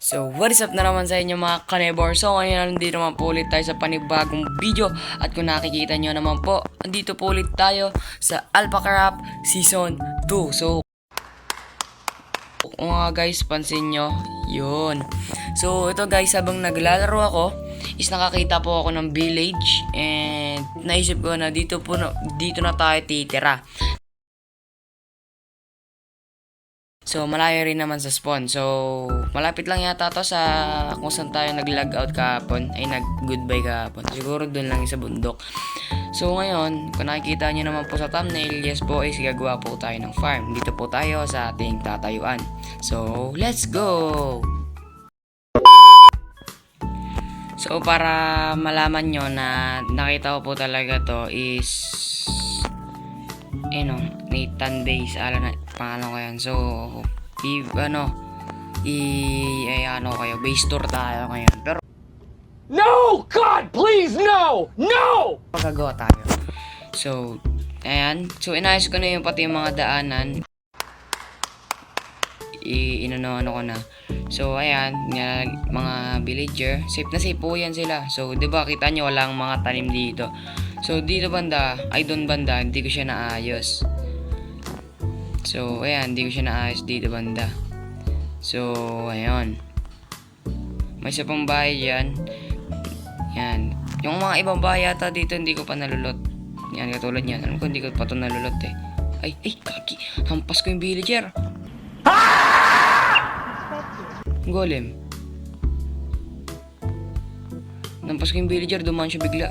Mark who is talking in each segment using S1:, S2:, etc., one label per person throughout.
S1: So, what is up na naman sa inyo mga kanebor? So, ngayon nandito naman po ulit tayo sa panibagong video. At kung nakikita nyo naman po, andito po ulit tayo sa Alpha Crap Season 2. So, kung nga guys, pansin nyo, yun. So, ito guys, habang naglalaro ako, is nakakita po ako ng village. And naisip ko na dito na tayo titira. So, malayo rin naman sa spawn. So, malapit lang yata to sa kung saan tayo nag-log out kahapon. Ay, nag-goodbye kahapon. Siguro dun lang sa bundok. So, ngayon, kung nakikita nyo naman po sa thumbnail, yes po, is gagawa po tayo ng farm. Dito po tayo sa ating tatayuan. So, let's go! So, para malaman nyo na nakita ko po talaga to is Nathan Base, pangalan ko yan. So, kayo, base tour tayo ngayon. Pero,
S2: No! God, please, no! No!
S1: pagkagawa tayo. So, ayan. So, inayos ko na yung pati yung mga daanan. Inano ko na. So, ayan, mga villager. Safe na safe po yan sila. So, di ba kita nyo walang mga tanim dito. So, dito banda, doon banda, hindi ko siya naayos. So, ayan, hindi ko siya naayos dito banda. So, ayan. May isa pang bahay dyan. Yan. Yung mga ibang bahay yata dito, hindi ko pa nalulot. Yan, katulad yan. Alam ko, hindi ko pa ito nalulot eh. Ay, kaki. Hampas ko yung villager. Golem. Hampas ko yung villager, dumaan siya bigla.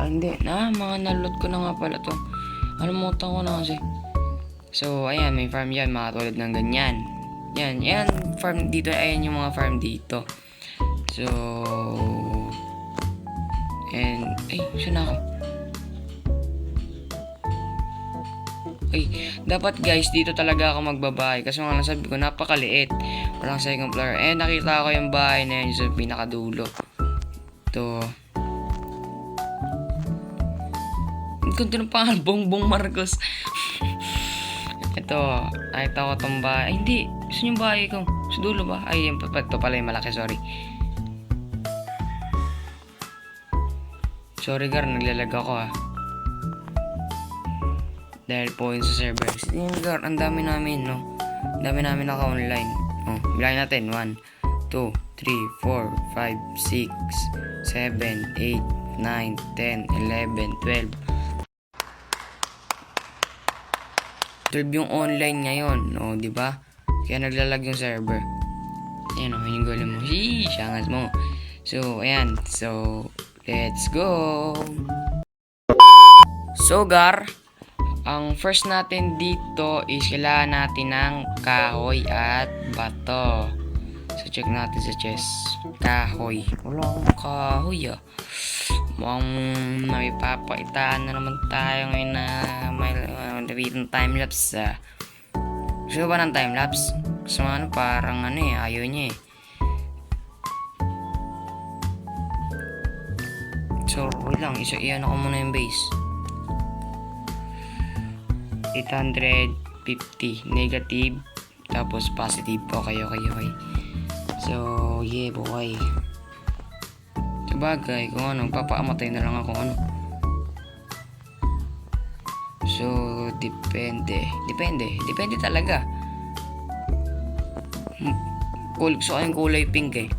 S1: Hindi. Mga nalulot ko na nga pala to. Alimutan ko na kasi. So, ayan, may farm yan, mga tulad ng ganyan. Yan, farm dito. Ayan yung mga farm dito. So, and, saan ako? Dapat guys, dito talaga ako magbabahay. Kasi nga nasabi ko, napakaliit. Walang second floor. Nakita ko yung bahay na yun sa pinakadulo. Ito. Ang ganda ng pangalan, Bongbong Marcos. Ito, nakita ko itong bahay. Hindi. Saan yung bahay ko? Sa dulo ba? Ito pala yung malaki, sorry. Sorry gar, naglalag ako Dahil po yun sa server. Yung gar, ang dami namin, no? Ang dami namin naka-online. Bilangin natin. 1, 2, 3, 4, 5, 6, 7, 8, 9, 10, 11, 12. 12 yung online ngayon, no? Diba? Kaya naglalag yung server. Ayan, yung golem mo. Shangas mo. So, ayan. So, let's go! So, gar, ang first natin dito is kailangan natin ng kahoy at bato. So, check natin sa chest. Kahoy. Wala akong kahoy, Mukhang may papaitaan na naman tayo ngayon na may time-lapse, Gusto ba ng time-lapse? Gusto mo parang ayaw niya So, wait lang. Iyan ako muna yung base. 850. Negative. Tapos positive. Okay. So, yeah, boy. Sabagay, kung papaamatay na lang ako, So, depende. Depende talaga. Gusto ko yung kulay pink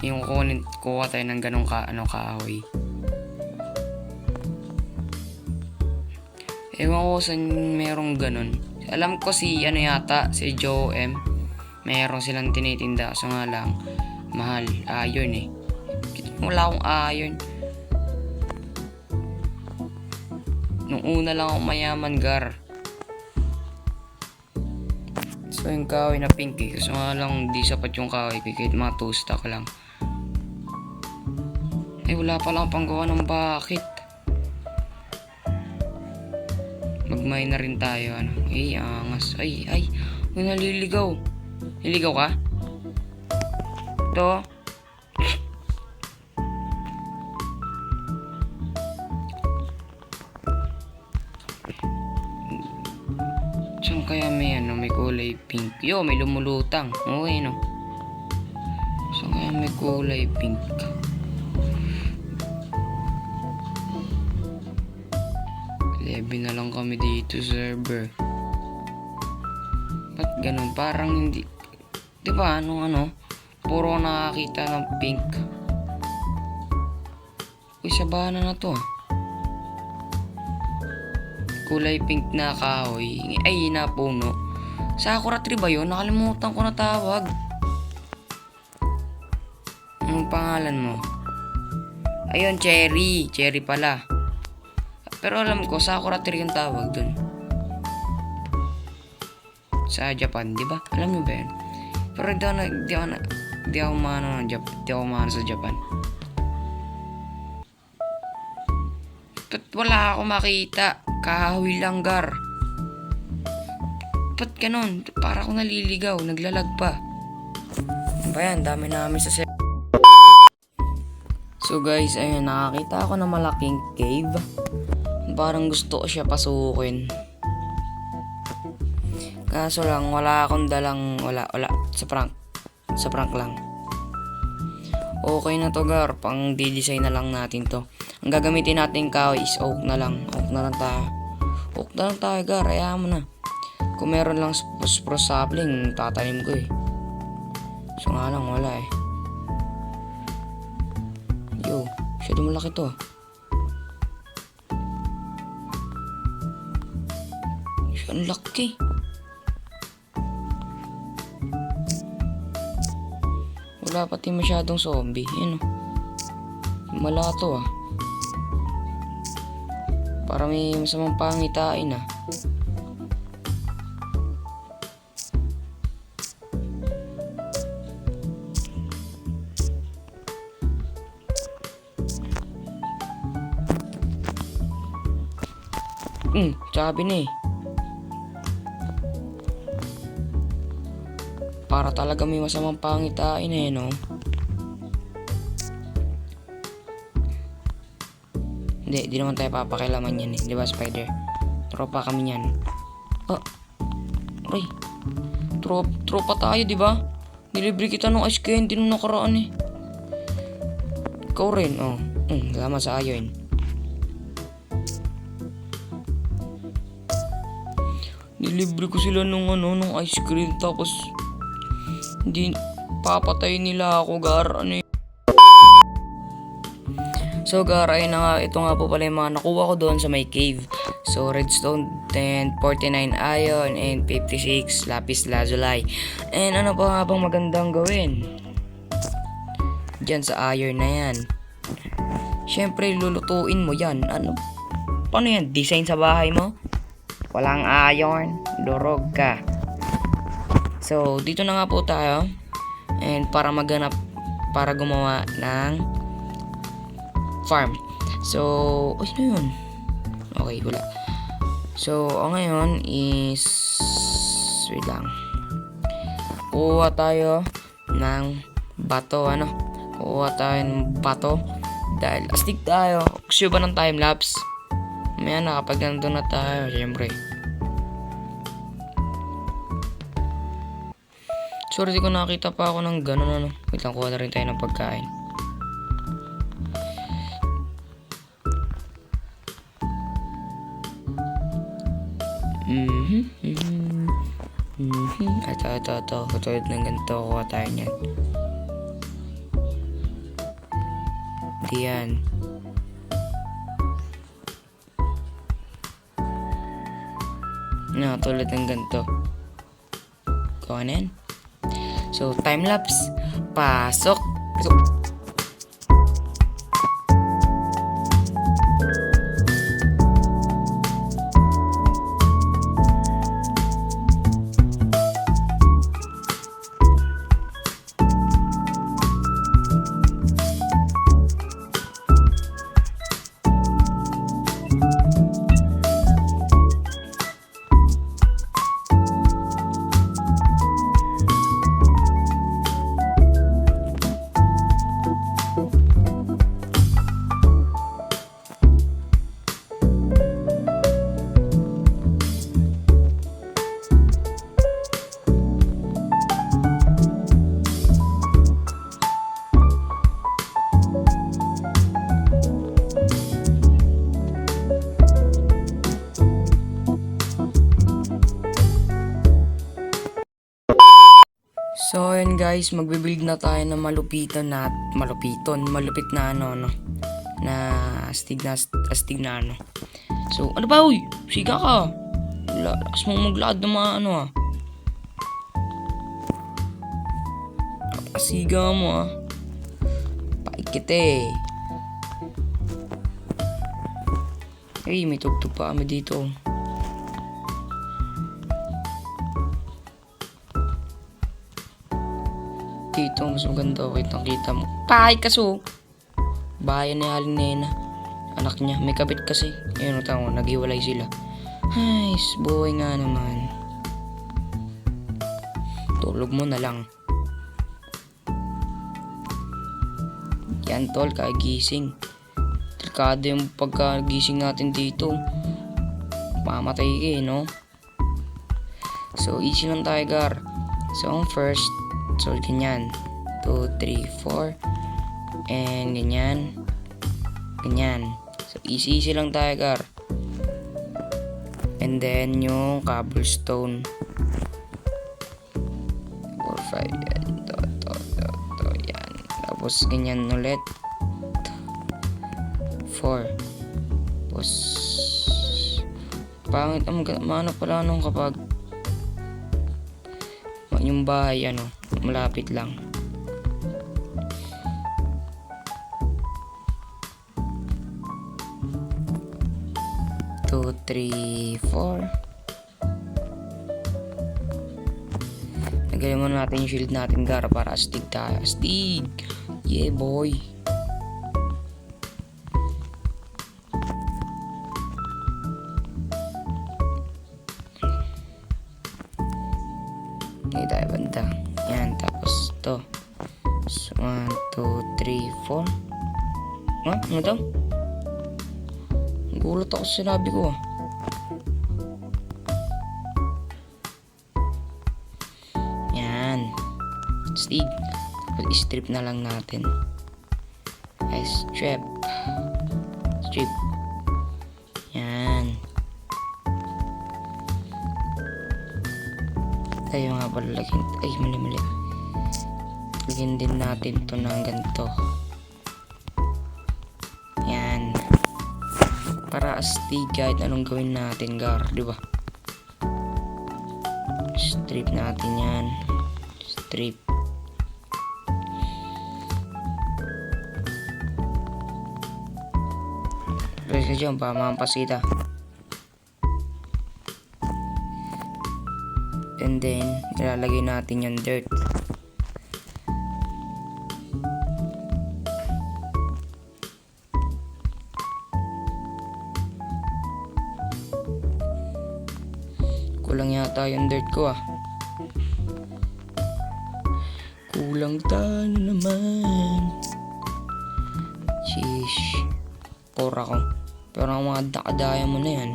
S1: Yung kuha tayo ng ganong kahoy. Ewan ko saan merong ganon. Alam ko si Joe M. Meron silang tinitinda. So nga lang, mahal. Iron Wala akong iron. Nung una lang ako mayaman, gar. So yung kahoy na pink Kasi nga lang, di sapat yung kahoy kahit mga 2 stack lang. Wala pa lang panggawa ng bakit. Magmay na rin tayo, angas. Naliligaw. Naliligaw ka? Ito. Saan kaya may kulay pink? May lumulutang. Okay, no? So kaya may kulay pink. Level na lang kami dito server. Ba't ganun? Parang hindi. Diba ano? Puro ako nakakita ng pink. Uy, sabana na to. Kulay pink na kahoy. Ay, na puno. Sakura tree ba yun? Nakalimutan ko na tawag. Anong pangalan mo? Ayun, cherry. Cherry pala. Pero alam ko, sakura tree yung tawag dun. Sa Japan, di ba? Alam mo ba yun? Pero di ako maano sa Japan. Ba't wala ako makita? Kahoy lang, Gar. Ba't ganun? Para ako naliligaw, naglalag pa. Ano ba yan? Dami namin sa set. So guys, ayun, nakakita ako ng malaking cave. Parang gusto ko siya pasukin. Kaso lang, wala akong dalang, wala, sa prank lang. Okay na to, Gar, pang di-design na lang natin to. Ang gagamitin natin kahoy is oak na lang tayo, Gar, ayaw mo na. Kung meron lang spruce sapling, tatanim ko eh. So nga lang, wala eh. Yo, masyado malaki to. Ang laki. Wala pati masyadong zombie. Yan o. Mala to ah. Para may masamang pangitain ah. Sabi na eh. Para talaga may masamang pangitain eh, no? Hindi, di naman tayo papakilaman yan eh. Di ba, Spider? Tropa kami yan. Ah, aray. Tropa tayo, di ba? Nilibre kita ng ice candy nung nakaraan eh. Ikaw rin, oh. Salamat sa ayon. Nilibre ko sila nung ice cream tapos hindi papatay nila ako, Gar. Ano yun? So, Gar, ayun na nga, ito nga po pala yung mga nakuha ko doon sa may cave. So, redstone 10, 49 iron, and 56 lapis lazuli. And ano pa nga bang magandang gawin? Diyan sa iron na yan. Siyempre, lulutuin mo yan. Ano? Paano yan? Design sa bahay mo? Walang iron, durog ka. So, dito na nga po tayo. And para gumawa ng farm. So, ano yun? Okay, wala. So, ngayon is wait lang. Kuha tayo ng bato, Kuha tayo ng bato. Dahil astig tayo. Gusto ba ng time-lapse? Maya na kapag nandun na tayo, syempre. Sorry, di ko nakita pa ako ng gano'n, Wait lang, kuha na rin tayo ng pagkain. Ito. Katulad ng ganito, kuha tayo niyan. Hindi yan. Tulad ng ganito. Kuha na yan. So, time-lapse. Pasok. So, ayun guys, magbe-build na tayo ng malupit na ano, na astig na ano. So, ano ba, uy? Siga ka. Lakas mong maglakad ng mga ano, ah. Napasiga mo, ah. Paikit eh. Ay, may tugtog pa kami dito. Dito, mas maganda. Kitang-kita mo. Pahay kaso. Bayan ni Aling Nena. Anak niya. May kabit kasi. Ayun, tama. Naghiwalay sila. Ay, buhay nga naman. Tulog mo na lang. Yan, tol. Kagising. Delikado yung pagkagising natin dito. Mamatay ka eh, no? So, easy lang tayo, Gar. So, ang first, so, ganyan. 2, 3, 4. And ganyan. Ganyan. So, easy lang tayo, Gar. And then, yung cobblestone. 4, 5. Yan. To. Yan. Tapos, ganyan ulit. 4. Tapos, pangit ang maano pala nung kapag yung bahay, ano, malapit lang. Two, 3, 4. Nagaling muna natin yung shield natin, Gar, para astig tayo. Astig! Yeah, boy! Hindi tayo banda. Yan, tapos to. So, 1, 2, 3, 4. Ha? Ano daw? Gulat ako sa sinabi ko. Yan. Stig. Tapos strip na lang natin. Strip. Strip. Yan. Tayo nga pala lagyan. Ay, mali. Lagyan din natin to ng ganito. Yan. Para astig kahit anong gawin natin, Gar, di ba? Strip natin yan. Strip. Press ka dyan, pamampas kita. And then, ilalagay natin yung dirt. Kulang yata yung dirt ko, ah. Kulang tayo naman. Sheesh. Pora ko. Pero ang mga dakadaya mo na yan.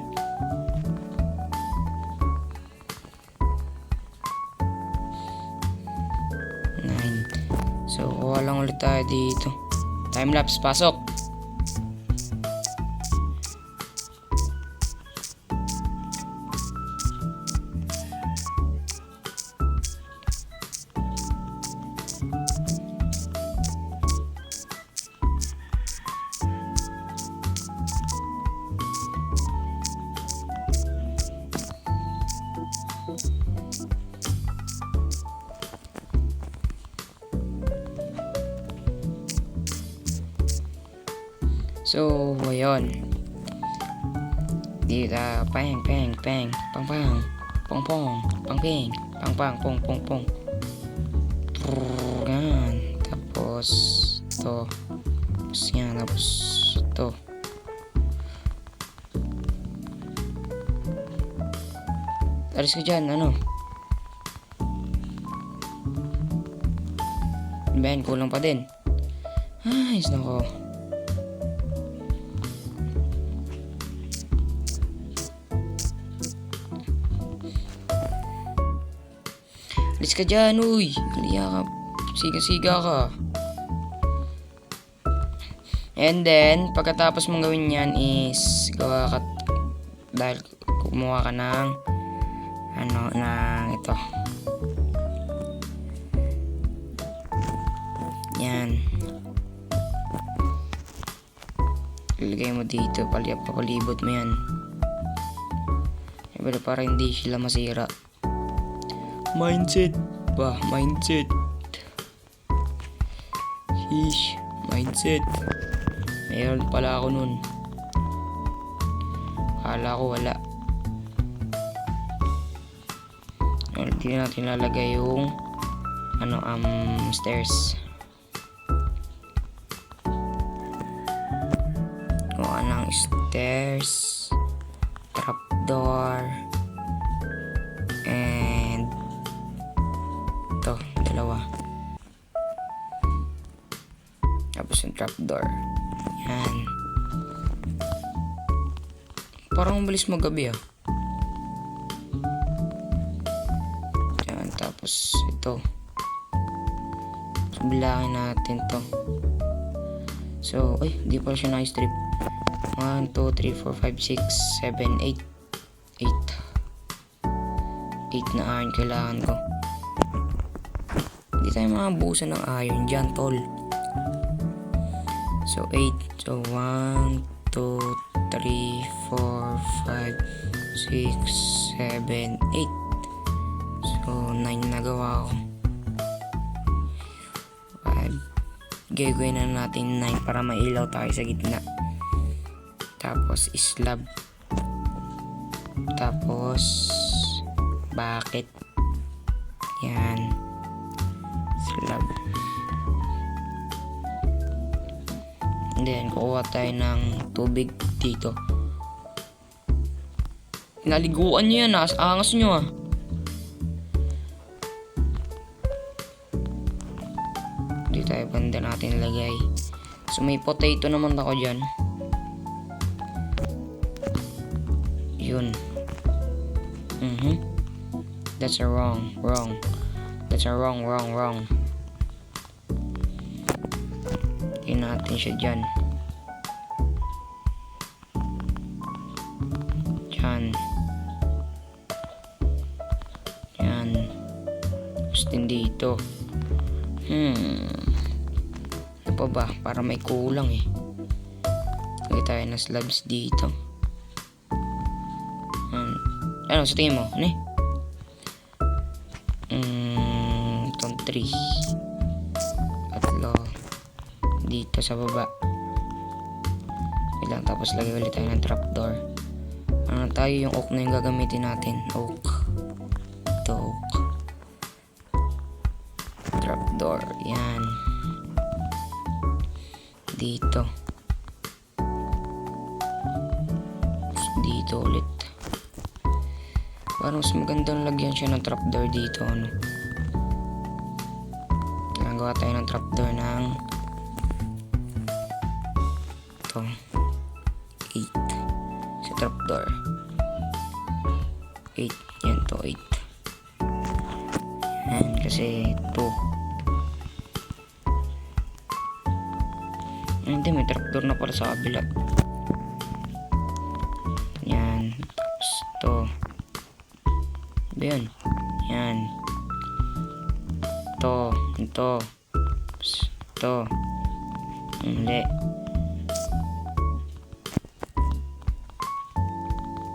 S1: So, kuha lang ulit tayo dito. Timelapse, pasok! So, ayun. Dito, pang, pang, pang, pang, pang, pong, pong, pang, ping, pang, pang, pong, pong, pong. Yan. Tapos, to. Tapos yan, tapos, to. Alis ko dyan, ano? Ben, kulang pa din. Ay, nako. Alis ka dyan, uy. Kaliya ka. Siga-siga ka. And then, pagkatapos mong gawin yan is, gawa ka, dahil kumuha ka ng, ng ito. Yan. Ilagay mo dito, papalibot mo yan. Pero para hindi sila masira. Mindset ba? Mindset. Sheesh. Mindset. Mayroon pala ako nun. Akala ko wala. Hindi natin lalagay yung stairs. Gawa ng stairs, trapdoor, and ito, dalawa. Tapos yung trapdoor. Yan. Parang mabalis magabi ah. Yan, tapos ito. Bilangin natin to. So, ay, di pa siya na-strip. 1, 2, 3, 4, 5, 6, 7, 8. 8 na iron kailangan ko. Hindi tayo makabusan ng iron dyan, tol. So, 8. So, 1, 2, 3, 4, 5, 6, 7, 8. So, 9 na gawa ko. 5. Gagawin na natin 9 para mailaw tayo sa gitna. Tapos, slab. Tapos, bucket. Yan. Slab. And then, kukuha tayo ng tubig dito. Naliguan nyo yan, angas nyo ah. Dito tayo banda natin ilagay. So, may potato naman ako dyan. Yun. That's a wrong. That's a wrong. Tingnan natin siya dyan. Yan. Tapos din dito. Ano pa ba? Para may kulang eh. Lagay tayo ng slabs dito. Ano sa tingin mo? Ano eh? Itong 3. Tatlo. Dito sa baba. Ilang, tapos lagay ulit tayo ng trapdoor. Ano tayo, yung oak na yung gagamitin natin. Oak. Ito oak. Trapdoor. Yan. Dito. Dito ulit. Parang mas magandang lagyan siya ng trapdoor dito. Nagawa tayo ng trapdoor ng ito 8 sa trapdoor. 8. Yan to 8. Yan kasi 2. Hindi, may trapdoor na pala sa kabila. Yan. Tapos to. Yan. Yan. Ito. Ito. Hindi.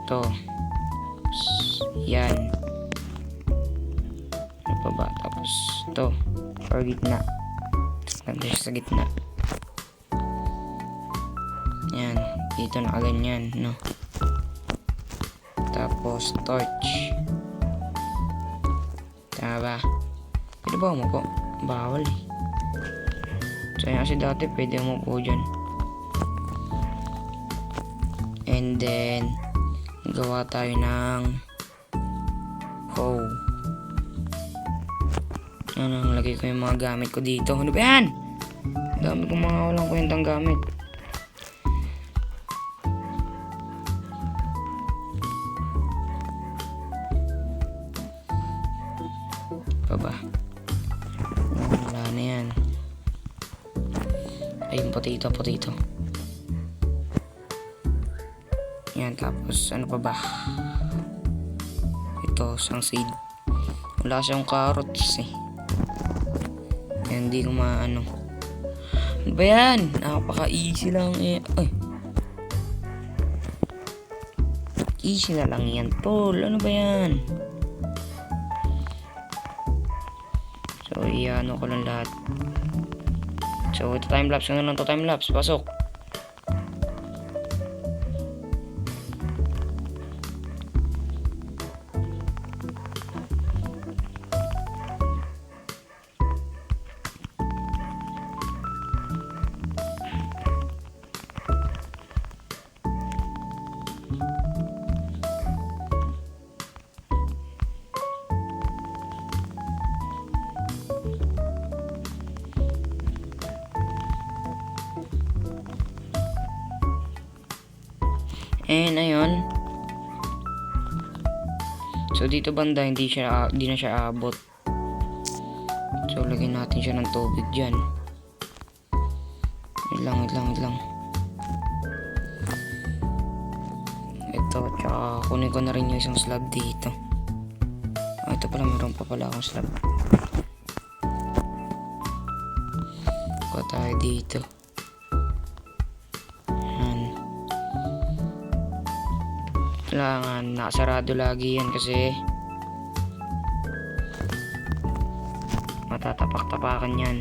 S1: Ito. Yan. Ano pa ba? Tapos ito. Or gitna. Ganda siya sa gitna. Yan. Dito nakaganyan, no? Tapos torch. Tama ba? Pwede ba umupo? Bawal eh. So yan kasi dati pwede umupo dyan. And then gawa tayo ng hoe. Ano, lagay ko yung mga gamit ko dito. Ano ba yan? Dami kong mga walang kwentang gamit. Baba. Wala na yan. Ayun, potato. Yan, tapos ano pa ba? Ito, isang seed. Wala siyang carrots eh. Yan, hindi ko maano. Ano ba yan? Napaka-easy lang eh. Ay. Easy na lang yan, tol. Ano ba yan? So, iano ko lang lahat. So, ito time-lapse. Ano lang to time-lapse? Pasok. And ayun. So dito banda hindi na siya aabot. So lagyan natin siya ng tubig diyan. Wait lang. Ito, tsaka kunin ko na rin yung isang slab dito. Oh, ito pala, meron pa pala akong slab. Kuha tayo dito. Kailangan nakasarado lagi yan kasi matatapak-tapakan yan.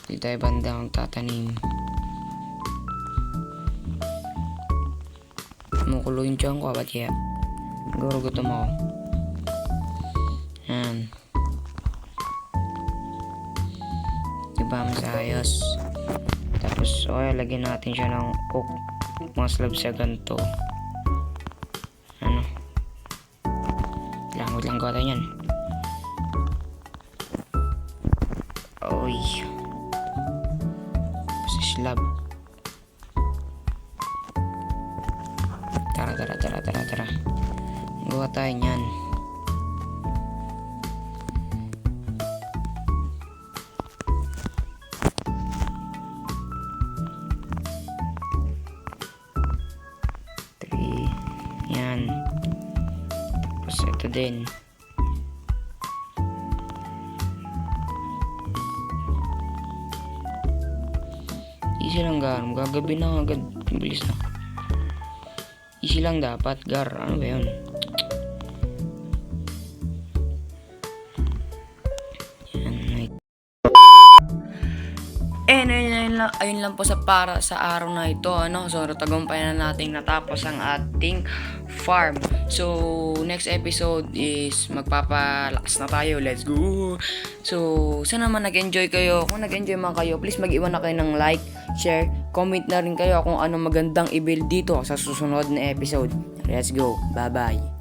S1: Hindi tayo bandang tatanim. Kumukulo yung tiyan ko, ba't kaya? Siguro gutom ako. Yan. Diba masayos? Tapos okay, lagyan natin siya ng cook. Mga slab sa ganito. Ano? Langot lang gata yan. Oy. Sa slab. Tara. Gawa tayo niyan. Yan. Tapos ito din. Easy lang gar. Gagabi na agad. Bilis na. Easy lang dapat gar. Ano ba yun? And ayun lang po sa para sa araw na ito, ano. So tagumpay na nating natapos ang ating farm. So next episode is magpapalakas na tayo. Let's go. So sana naman nag-enjoy kayo. Kung nag-enjoy man kayo, please mag-iwan na kayo ng like, share, comment na rin kayo kung ano magandang i-build dito sa susunod na episode. Let's go. Bye-bye.